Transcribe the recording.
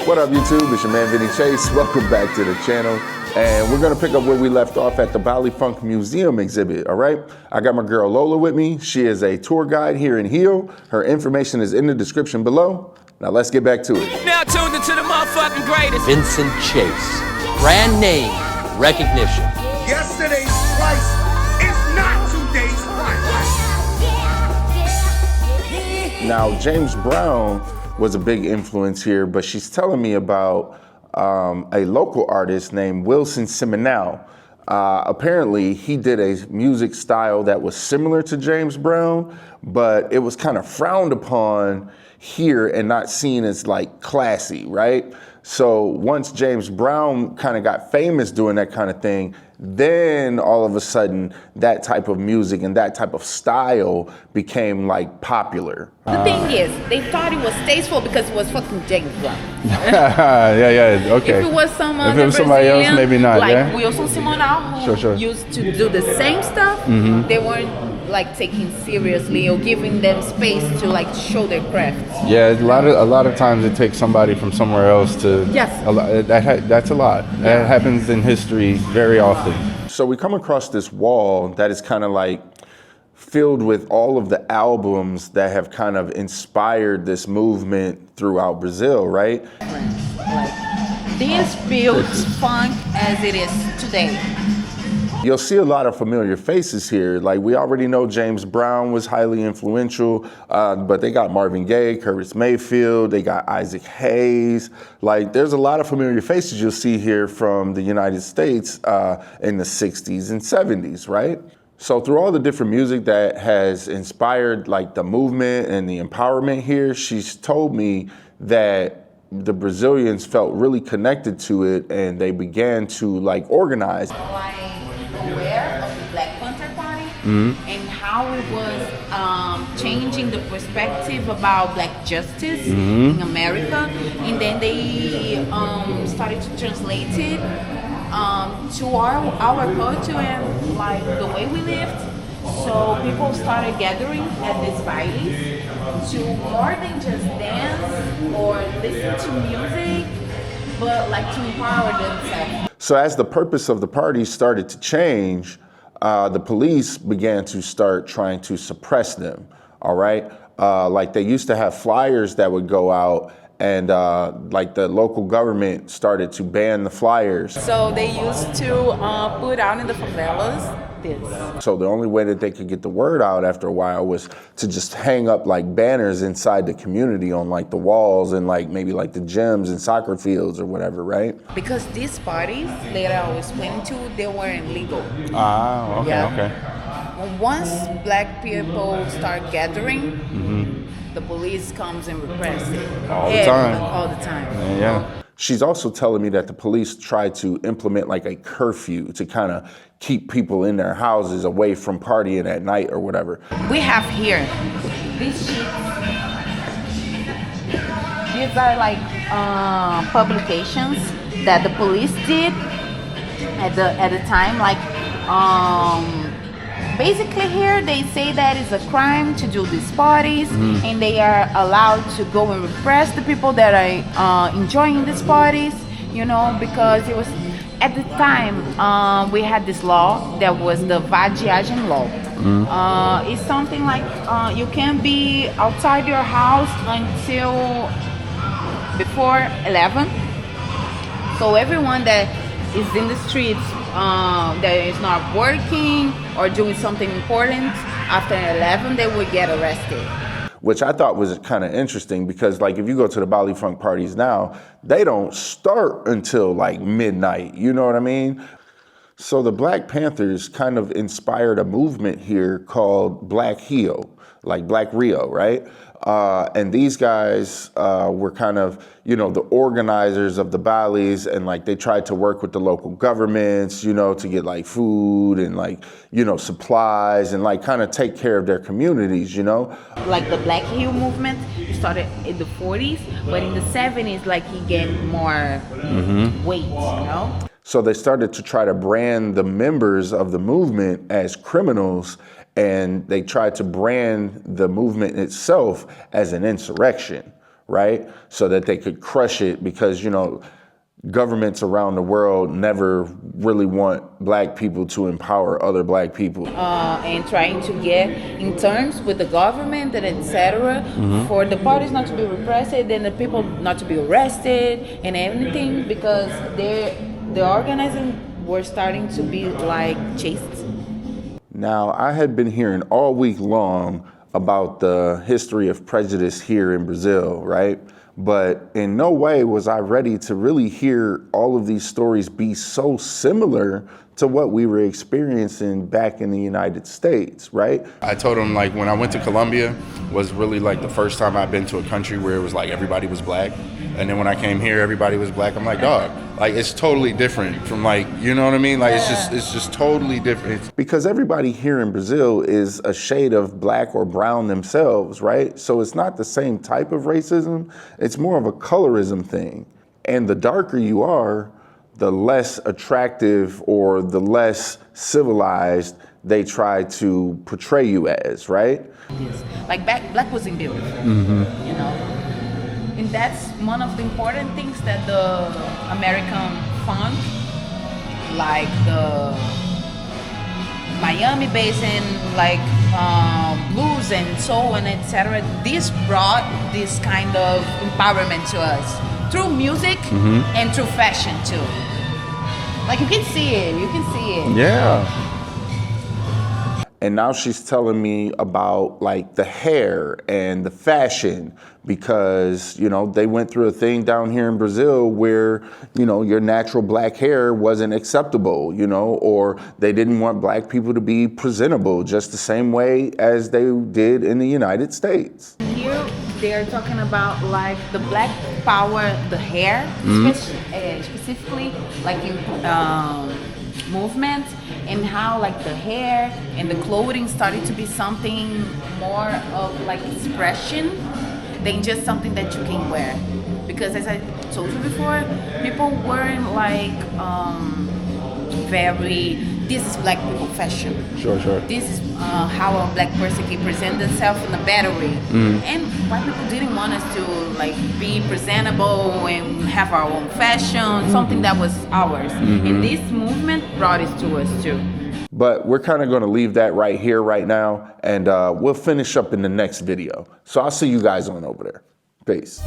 What up, YouTube? It's your man, Vinny Chase. Welcome back to the channel. And we're gonna pick up where we left off at the Baile Funk Museum exhibit, all right? I got my girl Lola with me. She is a tour guide here in Rio. Her information is in the description below. Now let's get back to it. Now tuned into the motherfucking greatest. Vincent Chase, brand name recognition. Yesterday's price is not today's price. Now, James Brown was a big influence here, but she's telling me about a local artist named Wilson Simonal. Apparently, he did a music style that was similar to James Brown, but it was kind of frowned upon here and not seen as like classy, right? So once James Brown kind of got famous doing that kind of thing, then all of a sudden that type of music and that type of style became like popular. The thing is, they thought it was tasteful because it was fucking James Brown. yeah, okay. If it was some other if it was somebody else, maybe not, like yeah? Wilson Simonal, who Sure. used to do the same stuff, they weren't like taking seriously or giving them space to like show their craft. Yeah, a lot of times it takes somebody from somewhere else to. Yes. That's a lot. That happens in history very often. So we come across this wall that is kind of like filled with all of the albums that have kind of inspired this movement throughout Brazil, right? Like this builds funk as it is today. You'll see a lot of familiar faces here. Like we already know James Brown was highly influential, but they got Marvin Gaye, Curtis Mayfield, they got Isaac Hayes. Like there's a lot of familiar faces you'll see here from the United States in the 60s and 70s, right? So through all the different music that has inspired like the movement and the empowerment here, she's told me that the Brazilians felt really connected to it and they began to like organize. Aware of the Black Panther Party and how it was changing the perspective about black justice in America, and then they started to translate it to our culture and like the way we lived. So people started gathering at these bailes to more than just dance or listen to music, but like to empower themselves. So as the purpose of the party started to change, the police began to start trying to suppress them, all right? Like they used to have flyers that would go out and like the local government started to ban the flyers. So they used to put out in the favelas this. So the only way that they could get the word out after a while was to just hang up like banners inside the community on like the walls and like maybe like the gyms and soccer fields or whatever, right? Because these parties, later I was explaining to, they weren't legal. Ah, okay, Yeah. okay. Once black people start gathering, the police comes and repress it. All the time. All the time. Yeah. She's also telling me that the police tried to implement like a curfew to kind of keep people in their houses away from partying at night or whatever. We have here these sheets. These are like publications that the police did at the time. Like basically here they say that it's a crime to do these parties, and they are allowed to go and repress the people that are enjoying these parties, you know, because it was at the time we had this law that was the vadiagem law. It's something like you can't be outside your house until before 11. So everyone that is in the streets that is not working or doing something important after 11, they would get arrested. Which I thought was kind of interesting because like if you go to the Baile Funk parties now, they don't start until like midnight, you know what I mean? So the Black Panthers kind of inspired a movement here called Black Rio, like Black Rio, right? And these guys were kind of, you know, the organizers of the bailes, and like they tried to work with the local governments, you know, to get like food and like, you know, supplies and like kind of take care of their communities, you know? Like the Black Rio movement started in the 40s, but in the 70s, like he gained more weight, you know? So they started to try to brand the members of the movement as criminals, and they tried to brand the movement itself as an insurrection, right? So that they could crush it because, you know, governments around the world never really want black people to empower other black people. And trying to get in terms with the government and etc. For the parties not to be repressed and the people not to be arrested and everything because the organizing were starting to be like chased. Now, I had been hearing all week long about the history of prejudice here in Brazil, right? But in no way was I ready to really hear all of these stories be so similar to what we were experiencing back in the United States, right? I told him, like, when I went to Colombia was really like the first time I'd been to a country where it was like everybody was black. And then when I came here, everybody was black. I'm like, dog, like, it's totally different from, like, you know what I mean? Like, it's just totally different. Because everybody here in Brazil is a shade of black or brown themselves, right? So it's not the same type of racism. It's more of a colorism thing. And the darker you are, the less attractive or the less civilized they try to portray you as, right? Yes. Like black wasn't beautiful, you know? And that's one of the important things that the American funk, like the Miami basin, like blues and soul and etc. This brought this kind of empowerment to us through music and through fashion too. Like you can see it. Yeah. And now she's telling me about like the hair and the fashion because, you know, they went through a thing down here in Brazil where, you know, your natural black hair wasn't acceptable, you know, or they didn't want black people to be presentable just the same way as they did in the United States. Here they're talking about like the black power, the hair, specifically like in movement, and how like the hair and the clothing started to be something more of like expression than just something that you can wear. Because as I told you before, people weren't like very, this is black people fashion. Sure. This is how a black person can present themselves in a better way. And white people didn't want us to like be presentable and have our own fashion, something that was ours. And this movement brought it to us too. But we're kind of going to leave that right here, right now, and we'll finish up in the next video. So I'll see you guys on over there. Peace.